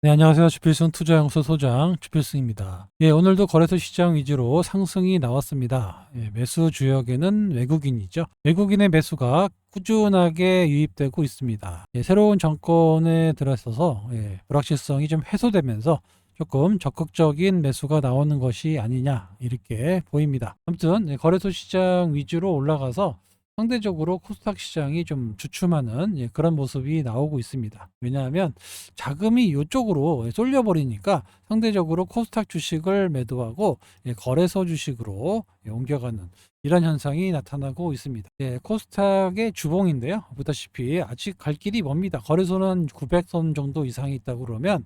네, 안녕하세요. 주필승 투자연구소 소장 주필승입니다. 예, 오늘도 거래소 시장 위주로 상승이 나왔습니다. 예, 매수 주역에는 외국인이죠. 외국인의 매수가 꾸준하게 유입되고 있습니다. 예, 새로운 정권에 들어서서 불확실성이 좀 해소되면서 조금 적극적인 매수가 나오는 것이 아니냐 이렇게 보입니다. 아무튼 거래소 시장 위주로 올라가서 상대적으로 코스닥 시장이 좀 주춤하는 그런 모습이 나오고 있습니다. 왜냐하면 자금이 이쪽으로 쏠려버리니까 상대적으로 코스닥 주식을 매도하고 거래소 주식으로 옮겨가는 이런 현상이 나타나고 있습니다. 코스닥의 주봉인데요. 보다시피 아직 갈 길이 멉니다. 거래소는 900선 정도 이상이 있다고 그러면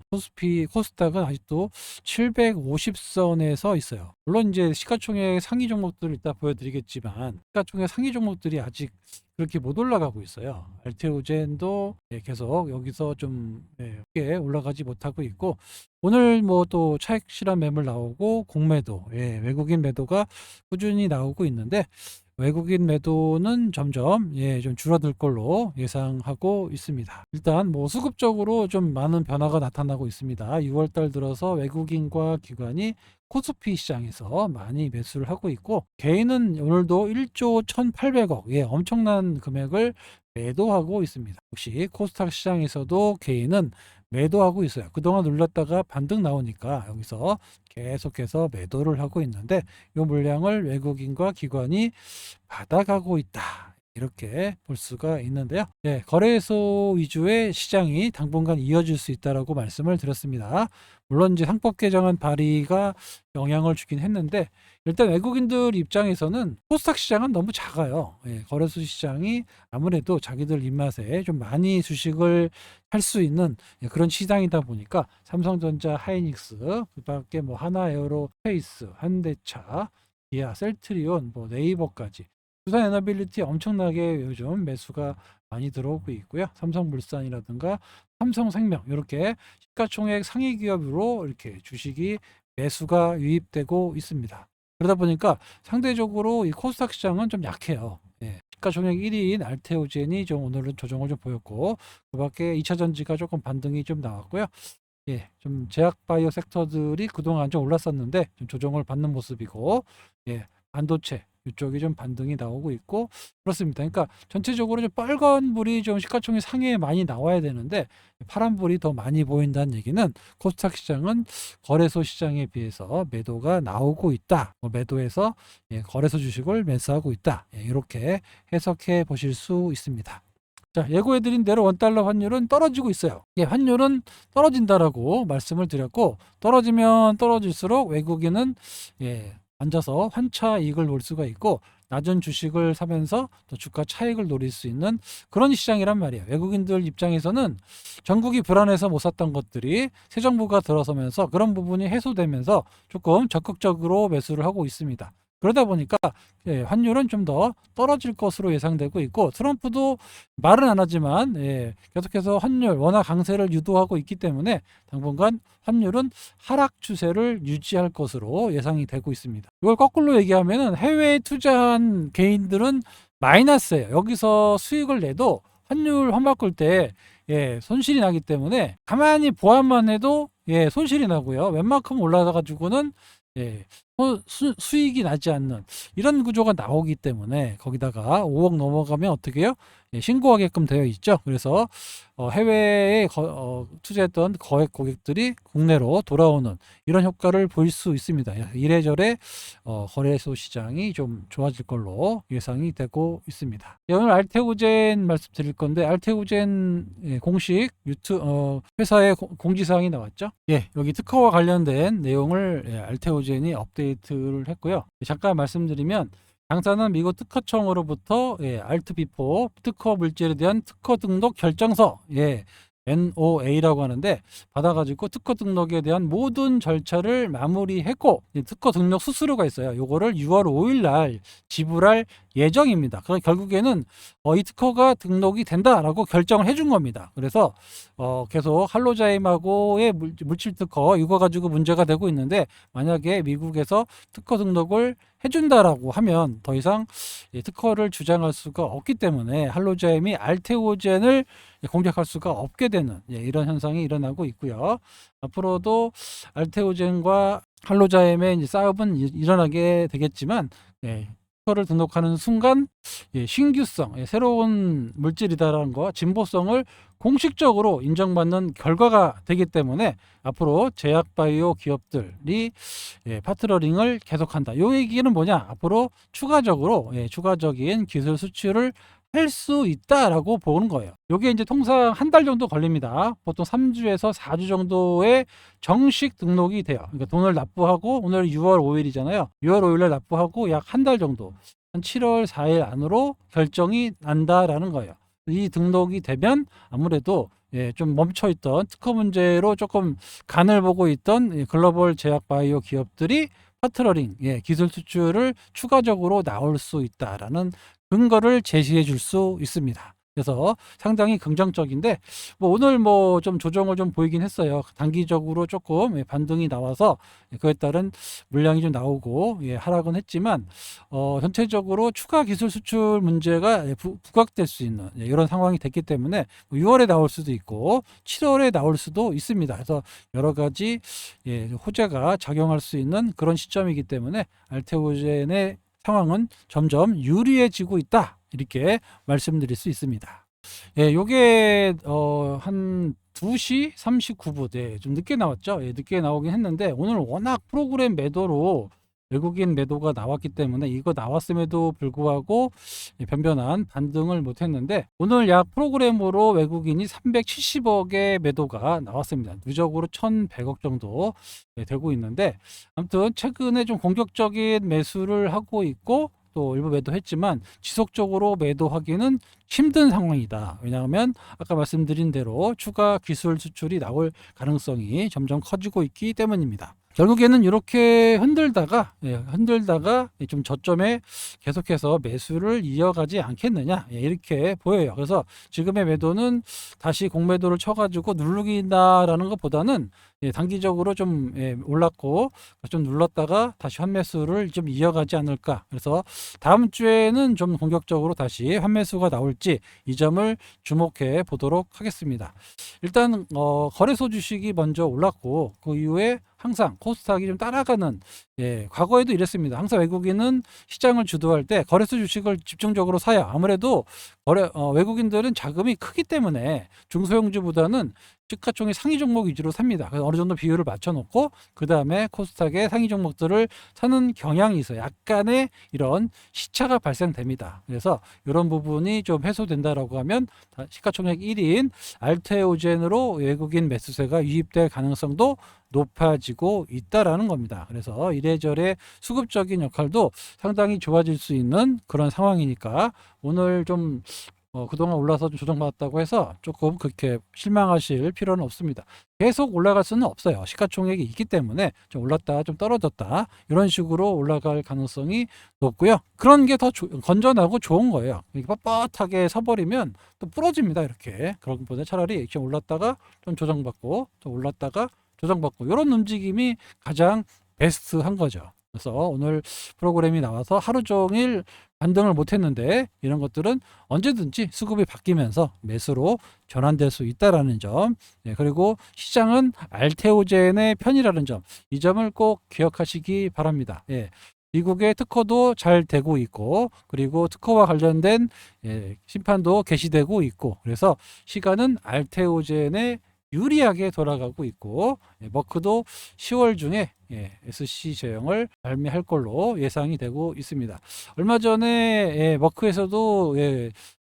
코스닥은 아직도 750선에서 있어요. 물론 이제 시가총액 상위 종목들을 이따 보여드리겠지만 시가총액 상위 종목들이 아직 그렇게 못 올라가고 있어요. 알테오젠도 계속 여기서 좀 크게 올라가지 못하고 있고, 오늘 뭐 또 차익 실현 매물 나오고 공매도, 외국인 매도가 꾸준히 나오고 있는데 외국인 매도는 점점 좀 줄어들 걸로 예상하고 있습니다. 일단 뭐 수급적으로 좀 많은 변화가 나타나고 있습니다. 6월 달 들어서 외국인과 기관이 코스피 시장에서 많이 매수를 하고 있고, 개인은 오늘도 1조 1,800억, 엄청난 금액을 매도하고 있습니다. 역시 코스닥 시장에서도 개인은 매도하고 있어요. 그동안 눌렀다가 반등 나오니까 여기서 계속해서 매도를 하고 있는데 이 물량을 외국인과 기관이 받아가고 있다. 이렇게 볼 수가 있는데요. 거래소 위주의 시장이 당분간 이어질 수 있다라고 말씀을 드렸습니다. 물론 이제 상법 개정안 발의가 영향을 주긴 했는데 일단 외국인들 입장에서는 코스닥 시장은 너무 작아요. 거래소 시장이 아무래도 자기들 입맛에 좀 많이 주식을 할 수 있는 그런 시장이다 보니까 삼성전자, 하이닉스, 그밖에 뭐 하나에어로스페이스, 현대차, 기아, 셀트리온, 뭐 네이버까지 두산에너빌리티 엄청나게 요즘 매수가 많이 들어오고 있고요. 삼성물산이라든가 삼성생명 이렇게 시가총액 상위 기업으로 이렇게 주식이 매수가 유입되고 있습니다. 그러다 보니까 상대적으로 이 코스닥 시장은 좀 약해요. 시가총액 1위인 알테오젠이 좀 오늘은 조정을 좀 보였고, 그밖에 2차전지가 조금 반등이 좀 나왔고요. 좀 제약바이오 섹터들이 그동안 좀 올랐었는데 좀 조정을 받는 모습이고, 반도체 이쪽이 좀 반등이 나오고 있고 그렇습니다. 그러니까 전체적으로 좀 빨간 불이 좀 시가총액 상위에 많이 나와야 되는데 파란 불이 더 많이 보인다는 얘기는 코스닥 시장은 거래소 시장에 비해서 매도가 나오고 있다. 매도해서 거래소 주식을 매수하고 있다. 이렇게 해석해 보실 수 있습니다. 자, 예고해드린 대로 원달러 환율은 떨어지고 있어요. 환율은 떨어진다라고 말씀을 드렸고, 떨어지면 떨어질수록 외국인은 앉아서 환차 이익을 볼 수가 있고, 낮은 주식을 사면서 또 주가 차익을 노릴 수 있는 그런 시장이란 말이에요. 외국인들 입장에서는 전국이 불안해서 못 샀던 것들이 새 정부가 들어서면서 그런 부분이 해소되면서 조금 적극적으로 매수를 하고 있습니다. 그러다 보니까 환율은 좀 더 떨어질 것으로 예상되고 있고, 트럼프도 말은 안 하지만 계속해서 환율 원화 강세를 유도하고 있기 때문에 당분간 환율은 하락 추세를 유지할 것으로 예상이 되고 있습니다. 이걸 거꾸로 얘기하면 해외에 투자한 개인들은 마이너스예요. 여기서 수익을 내도 환율 환바꿀 때 손실이 나기 때문에 가만히 보완만 해도 손실이 나고요. 웬만큼 올라가 가지고는 수익이 나지 않는 이런 구조가 나오기 때문에 거기다가 5억 넘어가면 어떻게 해요? 신고하게끔 되어 있죠. 그래서 해외에 투자했던 거액 고객들이 국내로 돌아오는 이런 효과를 볼 수 있습니다. 이래저래 거래소 시장이 좀 좋아질 걸로 예상이 되고 있습니다. 오늘 알테오젠 말씀드릴 건데, 알테오젠 공식 회사의 공지사항이 나왔죠. 여기 특허와 관련된 내용을 알테오젠이 업데이트를 했고요. 잠깐 말씀드리면, 당사는 미국 특허청으로부터 알트비포 특허 물질에 대한 특허 등록 결정서 NOA라고 하는데 받아가지고 특허 등록에 대한 모든 절차를 마무리했고, 특허 등록 수수료가 있어요. 요거를 6월 5일 날 지불할 예정입니다. 그럼 결국에는 이 특허가 등록이 된다라고 결정을 해준 겁니다. 그래서 계속 할로자임하고의 물질 특허 이거 가지고 문제가 되고 있는데, 만약에 미국에서 특허 등록을 해준다라고 하면 더 이상 특허를 주장할 수가 없기 때문에 할로자임이 알테오젠을 공격할 수가 없게 되는 이런 현상이 일어나고 있고요. 앞으로도 알테오젠과 할로자임의 이제 싸움은 일어나게 되겠지만, 특허를 등록하는 순간 신규성, 새로운 물질이다라는 거, 진보성을 공식적으로 인정받는 결과가 되기 때문에 앞으로 제약바이오 기업들이 파트너링을 계속한다. 이 얘기는 뭐냐? 앞으로 추가적인 기술 수출을 할 수 있다라고 보는 거예요. 이게 이제 통상 한 달 정도 걸립니다. 보통 3주에서 4주 정도의 정식 등록이 돼요. 그러니까 돈을 납부하고, 오늘 6월 5일이잖아요. 6월 5일에 납부하고 약 한 달 정도, 한 7월 4일 안으로 결정이 난다라는 거예요. 이 등록이 되면 아무래도 좀 멈춰있던 특허 문제로 조금 간을 보고 있던 글로벌 제약 바이오 기업들이 파트너링, 기술 수출을 추가적으로 나올 수 있다라는 근거를 제시해 줄 수 있습니다. 그래서 상당히 긍정적인데, 오늘 좀 조정을 좀 보이긴 했어요. 단기적으로 조금 반등이 나와서 그에 따른 물량이 좀 나오고 하락은 했지만, 전체적으로 추가 기술 수출 문제가 부각될 수 있는 이런 상황이 됐기 때문에 6월에 나올 수도 있고 7월에 나올 수도 있습니다. 그래서 여러 가지 호재가 작용할 수 있는 그런 시점이기 때문에 알테오젠의 상황은 점점 유리해지고 있다, 이렇게 말씀드릴 수 있습니다. 요게 한 2시 39분, 좀 늦게 나왔죠. 늦게 나오긴 했는데, 오늘 워낙 프로그램 매도로 외국인 매도가 나왔기 때문에 이거 나왔음에도 불구하고 변변한 반등을 못했는데, 오늘 약 프로그램으로 외국인이 370억의 매도가 나왔습니다. 누적으로 1,100억 정도 되고 있는데, 아무튼 최근에 좀 공격적인 매수를 하고 있고, 또 일부 매도했지만 지속적으로 매도하기는 힘든 상황이다. 왜냐하면 아까 말씀드린 대로 추가 기술 수출이 나올 가능성이 점점 커지고 있기 때문입니다. 결국에는 이렇게 흔들다가 좀 저점에 계속해서 매수를 이어가지 않겠느냐, 이렇게 보여요. 그래서 지금의 매도는 다시 공매도를 쳐가지고 누르긴다라는 것보다는 단기적으로 좀 올랐고 좀 눌렀다가 다시 환매수를 좀 이어가지 않을까. 그래서 다음 주에는 좀 공격적으로 다시 환매수가 나올지 이 점을 주목해 보도록 하겠습니다. 일단 거래소 주식이 먼저 올랐고, 그 이후에 항상 코스닥이 좀 따라가는, 과거에도 이랬습니다. 항상 외국인은 시장을 주도할 때 거래소 주식을 집중적으로 사요. 아무래도 외국인들은 자금이 크기 때문에 중소형주보다는 시가총액 상위 종목 위주로 삽니다. 그래서 어느 정도 비율을 맞춰놓고 그 다음에 코스닥의 상위 종목들을 사는 경향이 있어요. 약간의 이런 시차가 발생됩니다. 그래서 이런 부분이 좀 해소된다라고 하면 시가총액 1위인 알테오젠으로 외국인 매수세가 유입될 가능성도 높아지고 있다라는 겁니다. 그래서 이래저래 수급적인 역할도 상당히 좋아질 수 있는 그런 상황이니까, 오늘 좀 그동안 올라서 좀 조정받았다고 해서 조금 그렇게 실망하실 필요는 없습니다. 계속 올라갈 수는 없어요. 시가총액이 있기 때문에 좀 올랐다 좀 떨어졌다 이런 식으로 올라갈 가능성이 높고요. 그런 게 더 건전하고 좋은 거예요. 이렇게 뻣뻣하게 서버리면 또 부러집니다. 이렇게. 그런 것보다 차라리 이렇게 올랐다가 좀 조정받고 또 올랐다가 조정받고 이런 움직임이 가장 베스트한 거죠. 그래서 오늘 프로그램이 나와서 하루 종일 반등을 못했는데, 이런 것들은 언제든지 수급이 바뀌면서 매수로 전환될 수 있다라는 점, 그리고 시장은 알테오젠의 편이라는 점, 이 점을 꼭 기억하시기 바랍니다. 미국의 특허도 잘 되고 있고, 그리고 특허와 관련된 심판도 개시되고 있고, 그래서 시간은 알테오젠의 유리하게 돌아가고 있고, 머크도 10월 중에 SC 제형을 발매할 걸로 예상이 되고 있습니다. 얼마 전에 머크에서도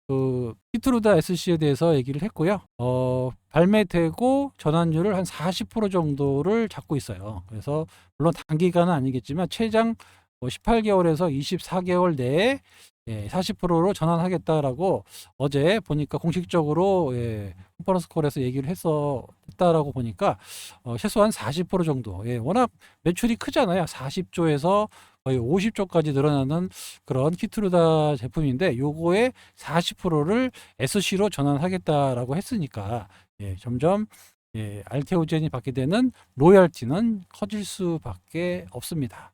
그 키트루다 SC에 대해서 얘기를 했고요. 발매되고 전환율을 한 40% 정도를 잡고 있어요. 그래서 물론 단기간은 아니겠지만 최장 18개월에서 24개월 내에 40%로 전환하겠다라고 어제 보니까 공식적으로 컨퍼런스 콜에서 얘기를 했다라고 보니까 최소한 40% 정도, 워낙 매출이 크잖아요. 40조에서 거의 50조까지 늘어나는 그런 키트루다 제품인데 요거의 40%를 SC로 전환하겠다라고 했으니까 점점 알테오젠이 받게 되는 로열티는 커질 수밖에 없습니다.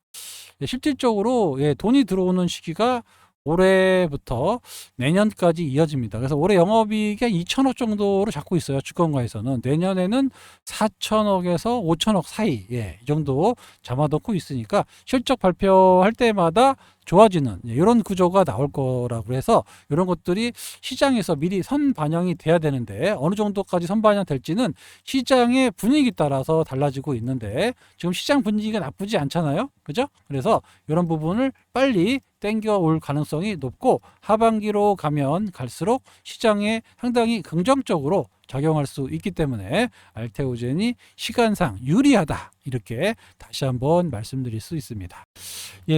실질적으로 돈이 들어오는 시기가 올해부터 내년까지 이어집니다. 그래서 올해 영업이익이 한 2천억 정도로 잡고 있어요. 주권가에서는. 내년에는 4천억에서 5천억 사이 이 정도 잡아놓고 있으니까 실적 발표할 때마다 좋아지는 이런 구조가 나올 거라고 해서 이런 것들이 시장에서 미리 선반영이 돼야 되는데 어느 정도까지 선반영 될지는 시장의 분위기 따라서 달라지고 있는데 지금 시장 분위기가 나쁘지 않잖아요. 그죠? 그래서 이런 부분을 빨리 땡겨 올 가능성이 높고 하반기로 가면 갈수록 시장에 상당히 긍정적으로 작용할 수 있기 때문에 알테오젠이 시간상 유리하다 이렇게 다시 한번 말씀드릴 수 있습니다.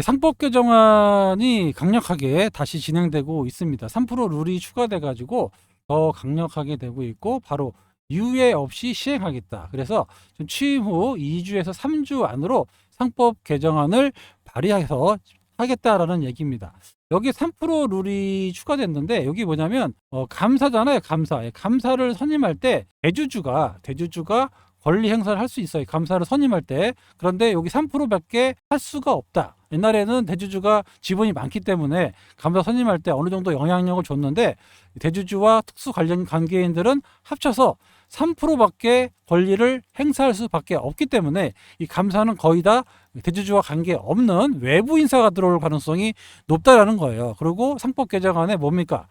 상법 개정안이 강력하게 다시 진행되고 있습니다. 3% 룰이 추가돼 가지고 더 강력하게 되고 있고 바로 유예 없이 시행하겠다. 그래서 취임 후 2주에서 3주 안으로 상법 개정안을 발의해서 하겠다라는 얘기입니다. 여기 3% 룰이 추가됐는데 여기 뭐냐면 감사잖아요. 감사를 선임할 때 대주주가 권리 행사를 할 수 있어요. 감사를 선임할 때. 그런데 여기 3%밖에 할 수가 없다. 옛날에는 대주주가 지분이 많기 때문에 감사 선임할 때 어느 정도 영향력을 줬는데 대주주와 특수 관련 관계인들은 합쳐서 3%밖에 권리를 행사할 수밖에 없기 때문에 이 감사는 거의 다 대주주와 관계없는 외부 인사가 들어올 가능성이 높다라는 거예요. 그리고 상법 개정안에 뭡니까?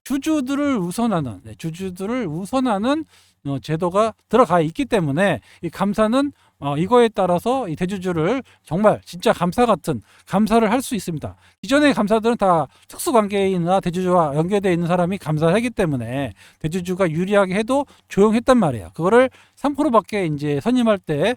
주주들을 우선하는 제도가 들어가 있기 때문에 이 감사는 이거에 따라서 이 대주주를 정말 진짜 감사 같은 감사를 할 수 있습니다. 기존의 감사들은 다 특수관계인이나 대주주와 연계되어 있는 사람이 감사를 하기 때문에 대주주가 유리하게 해도 조용했단 말이에요. 그거를 3%밖에 이제 선임할 때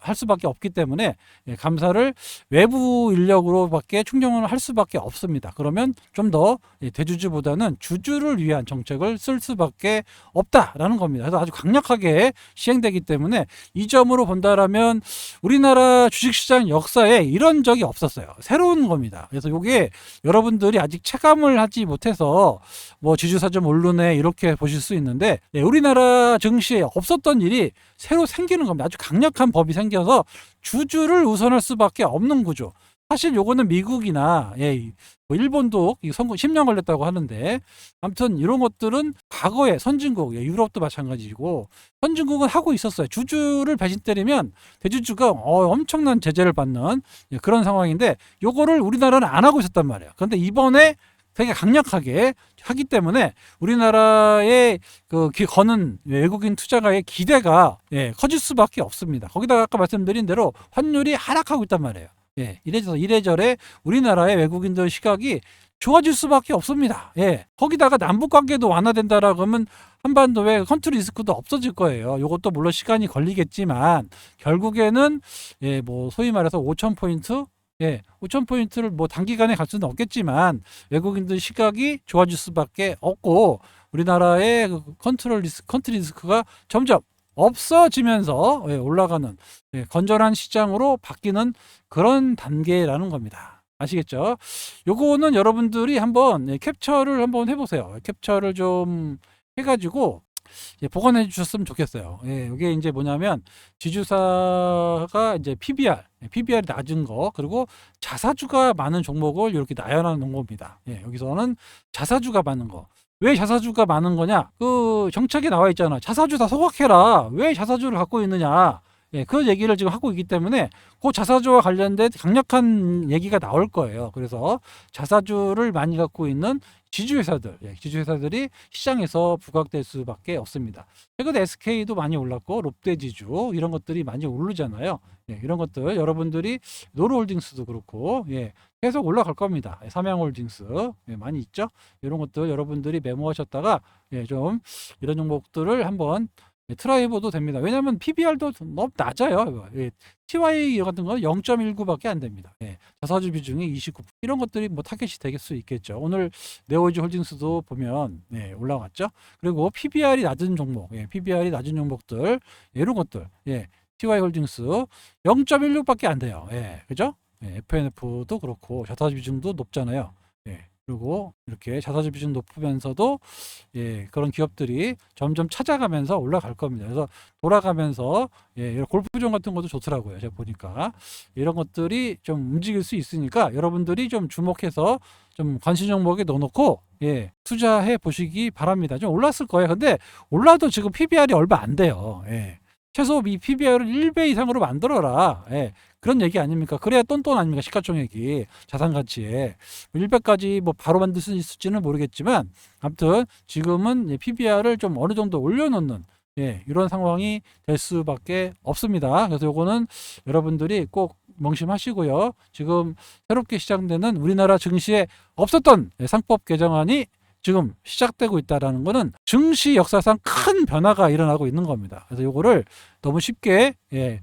할 수밖에 없기 때문에 감사를 외부 인력으로밖에 충정을 할 수밖에 없습니다. 그러면 좀 더 대주주보다는 주주를 위한 정책을 쓸 수밖에 없다라는 겁니다. 그래서 아주 강력하게 시행되기 때문에 이 점으로 본다라면 우리나라 주식시장 역사에 이런 적이 없었어요. 새로운 겁니다. 그래서 이게 여러분들이 아직 체감을 하지 못해서 뭐 지주사 좀 오르네 이렇게 보실 수 있는데 우리나라 증시에 없었던 일이 새로 생기는 겁니다. 아주 강력한 법이 생겨서 주주를 우선할 수밖에 없는 구조. 사실 요거는 미국이나 뭐 일본도 선거 10년 걸렸다고 하는데 아무튼 이런 것들은 과거에 선진국, 유럽도 마찬가지고 선진국은 하고 있었어요. 주주를 배신 때리면 대주주가 엄청난 제재를 받는 그런 상황인데 요거를 우리나라는 안 하고 있었단 말이에요. 그런데 이번에 되게 강력하게 하기 때문에 우리나라의 거는 외국인 투자가의 기대가 커질 수밖에 없습니다. 거기다가 아까 말씀드린 대로 환율이 하락하고 있단 말이에요. 이래저래 우리나라의 외국인들 시각이 좋아질 수밖에 없습니다. 거기다가 남북 관계도 완화된다라고 하면 한반도에 컨트리 리스크도 없어질 거예요. 이것도 물론 시간이 걸리겠지만 결국에는 뭐 소위 말해서 5,000포인트 5,000포인트를 뭐 단기간에 갈 수는 없겠지만 외국인들 시각이 좋아질 수밖에 없고 우리나라의 컨트리 리스크가 점점 없어지면서 올라가는 건전한 시장으로 바뀌는 그런 단계라는 겁니다. 아시겠죠? 요거는 여러분들이 한번 캡처를 한번 해보세요. 캡처를 좀 해가지고 보관해 주셨으면 좋겠어요. 이게 이제 뭐냐면 지주사가 이제 PBR이 낮은 거 그리고 자사주가 많은 종목을 이렇게 나열해 놓은 겁니다. 여기서는 자사주가 많은 거. 왜 자사주가 많은 거냐? 그 정책에 나와 있잖아. 자사주 다 소각해라. 왜 자사주를 갖고 있느냐? 그 얘기를 지금 하고 있기 때문에 그 자사주와 관련된 강력한 얘기가 나올 거예요. 그래서 자사주를 많이 갖고 있는 지주회사들이 시장에서 부각될 수밖에 없습니다. 최근에 SK도 많이 올랐고 롯데지주 이런 것들이 많이 오르잖아요. 이런 것들 여러분들이 노르홀딩스도 그렇고 계속 올라갈 겁니다. 삼양홀딩스 많이 있죠. 이런 것들 여러분들이 메모하셨다가 좀 이런 종목들을 한번 트라이 해봐도 됩니다. 왜냐하면 PBR도 너무 낮아요. TY 같은 건 0.19밖에 안 됩니다. 자사주 비중이 29%. 이런 것들이 뭐 타겟이 될 수 있겠죠. 오늘 네오지 홀딩스도 보면 올라왔죠. 그리고 PBR이 낮은 종목, PBR이 낮은 종목들 이런 것들 TY홀딩스 0.16밖에 안 돼요. 예, 그죠? 예, FNF도 그렇고 자사주 비중도 높잖아요. 예, 그리고 이렇게 자사주 비중 높으면서도 예, 그런 기업들이 점점 찾아가면서 올라갈 겁니다. 그래서 돌아가면서 예, 이런 골프존 같은 것도 좋더라고요. 제가 보니까 이런 것들이 좀 움직일 수 있으니까 여러분들이 좀 주목해서 좀 관심 종목에 넣어놓고 예, 투자해 보시기 바랍니다. 좀 올랐을 거예요. 근데 올라도 지금 PBR이 얼마 안 돼요. 예. 최소 이 PBR을 1배 이상으로 만들어라. 예. 그런 얘기 아닙니까? 그래야 똔똔 아닙니까? 시가총액이 자산 가치에 1배까지 뭐 바로 만들 수 있을지는 모르겠지만 아무튼 지금은 PBR을 좀 어느 정도 올려놓는 예, 이런 상황이 될 수밖에 없습니다. 그래서 요거는 여러분들이 꼭 명심하시고요. 지금 새롭게 시작되는 우리나라 증시에 없었던 상법 개정안이 지금 시작되고 있다는 것은 증시 역사상 큰 변화가 일어나고 있는 겁니다. 그래서 요거를 너무 쉽게 예,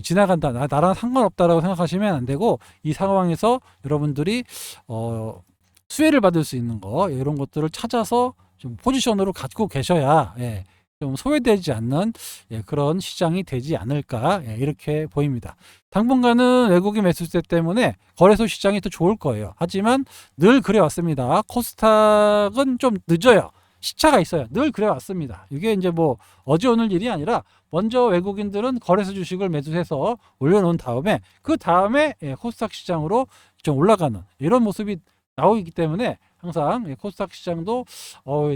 지나간다, 나랑 상관없다라고 생각하시면 안 되고 이 상황에서 여러분들이 수혜를 받을 수 있는 거 이런 것들을 찾아서 좀 포지션으로 갖고 계셔야 예, 좀 소외되지 않는 예, 그런 시장이 되지 않을까 예, 이렇게 보입니다. 당분간은 외국인 매수세 때문에 거래소 시장이 더 좋을 거예요. 하지만 늘 그래왔습니다. 코스닥은 좀 늦어요. 시차가 있어요. 늘 그래왔습니다. 이게 이제 뭐 어제 오늘 일이 아니라 먼저 외국인들은 거래소 주식을 매수해서 올려놓은 다음에 그 다음에 예, 코스닥 시장으로 좀 올라가는 이런 모습이 나오기 때문에 항상 코스닥 시장도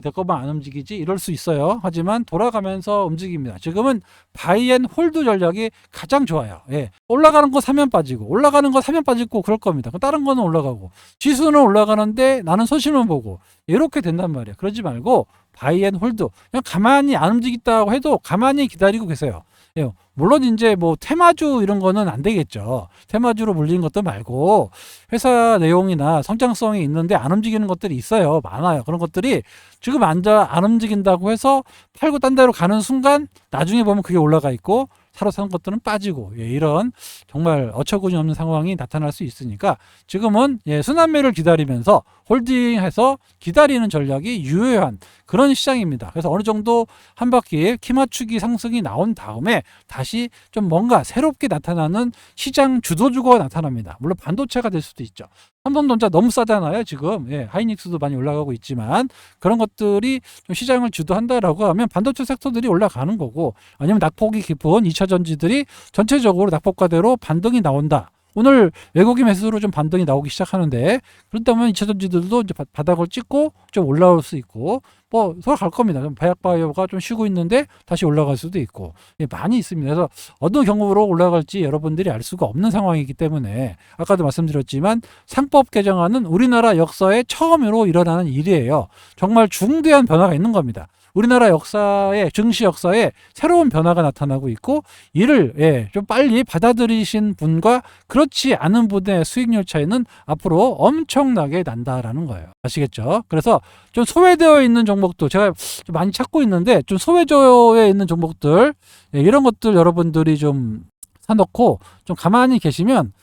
내 것만 안 움직이지 이럴 수 있어요. 하지만 돌아가면서 움직입니다. 지금은 바이앤홀드 전략이 가장 좋아요. 예. 올라가는 거 사면 빠지고 올라가는 거 사면 빠지고 그럴 겁니다. 다른 거는 올라가고 지수는 올라가는데 나는 손실만 보고 이렇게 된단 말이에요. 그러지 말고 바이앤홀드 그냥 가만히 안 움직였다고 해도 가만히 기다리고 계세요. 예, 물론 이제 뭐 테마주 이런 거는 안 되겠죠. 테마주로 물리는 것도 말고 회사 내용이나 성장성이 있는데 안 움직이는 것들이 있어요. 많아요. 그런 것들이 지금 안 움직인다고 해서 팔고 딴 데로 가는 순간 나중에 보면 그게 올라가 있고 사러 산 것들은 빠지고 예, 이런 정말 어처구니 없는 상황이 나타날 수 있으니까 지금은 예, 순환매를 기다리면서 홀딩해서 기다리는 전략이 유효한 그런 시장입니다. 그래서 어느 정도 한 바퀴 키 맞추기 상승이 나온 다음에 다시 좀 뭔가 새롭게 나타나는 시장 주도주가 나타납니다. 물론 반도체가 될 수도 있죠. 삼성전자 너무 싸잖아요. 지금 예, 하이닉스도 많이 올라가고 있지만 그런 것들이 좀 시장을 주도한다라고 하면 반도체 섹터들이 올라가는 거고 아니면 낙폭이 깊은 2차 전지들이 전체적으로 낙폭과대로 반등이 나온다. 오늘 외국인 매수로 좀 반등이 나오기 시작하는데 그렇다면 2차 전지들도 이제 바닥을 찍고 좀 올라올 수 있고 뭐 돌아갈 겁니다. 바이오가 좀 쉬고 있는데 다시 올라갈 수도 있고 예, 많이 있습니다. 그래서 어느 경우로 올라갈지 여러분들이 알 수가 없는 상황이기 때문에 아까도 말씀드렸지만 상법 개정안은 우리나라 역사에 처음으로 일어나는 일이에요. 정말 중대한 변화가 있는 겁니다. 우리나라 역사에 증시 역사에 새로운 변화가 나타나고 있고 이를 예, 좀 빨리 받아들이신 분과 그렇지 않은 분의 수익률 차이는 앞으로 엄청나게 난다라는 거예요. 아시겠죠? 그래서 좀 소외되어 있는 종목도 제가 좀 많이 찾고 있는데 좀 소외되어 있는 종목들 예, 이런 것들 여러분들이 좀 사놓고 좀 가만히 계시면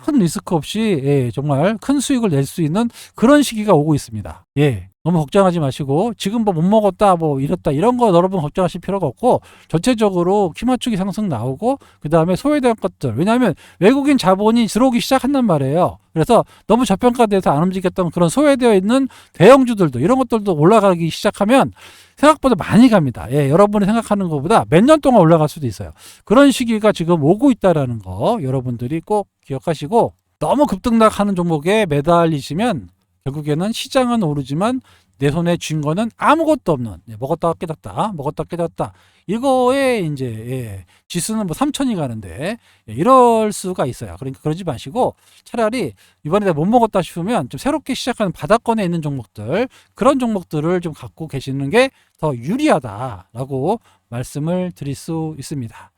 큰 리스크 없이 예, 정말 큰 수익을 낼 수 있는 그런 시기가 오고 있습니다. 예. 너무 걱정하지 마시고 지금 뭐 못 먹었다 뭐 이랬다 이런 거 여러분 걱정하실 필요가 없고 전체적으로 키 맞추기 상승 나오고 그 다음에 소외된 것들 왜냐하면 외국인 자본이 들어오기 시작한단 말이에요. 그래서 너무 저평가돼서 안 움직였던 그런 소외되어 있는 대형주들도 이런 것들도 올라가기 시작하면 생각보다 많이 갑니다. 예, 여러분이 생각하는 것보다 몇 년 동안 올라갈 수도 있어요. 그런 시기가 지금 오고 있다라는 거 여러분들이 꼭 기억하시고 너무 급등락하는 종목에 매달리시면 결국에는 시장은 오르지만 내 손에 쥔 거는 아무것도 없는 먹었다가 깨졌다 먹었다 깨졌다 이거에 이제 예, 지수는 뭐 3천이 가는데 예, 이럴 수가 있어요. 그러니까 그러지 마시고 차라리 이번에 내가 못 먹었다 싶으면 좀 새롭게 시작하는 바닥권에 있는 종목들 그런 종목들을 좀 갖고 계시는 게 더 유리하다라고 말씀을 드릴 수 있습니다.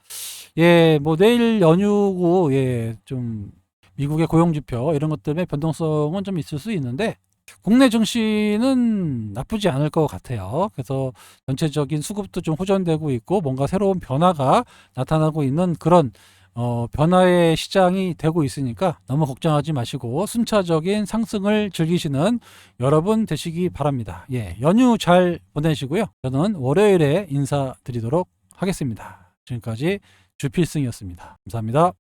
예, 뭐 내일 연휴고 예, 좀 미국의 고용지표 이런 것 때문에 변동성은 좀 있을 수 있는데 국내 증시는 나쁘지 않을 것 같아요. 그래서 전체적인 수급도 좀 호전되고 있고 뭔가 새로운 변화가 나타나고 있는 그런 변화의 시장이 되고 있으니까 너무 걱정하지 마시고 순차적인 상승을 즐기시는 여러분 되시기 바랍니다. 예, 연휴 잘 보내시고요. 저는 월요일에 인사드리도록 하겠습니다. 지금까지 주필승이었습니다. 감사합니다.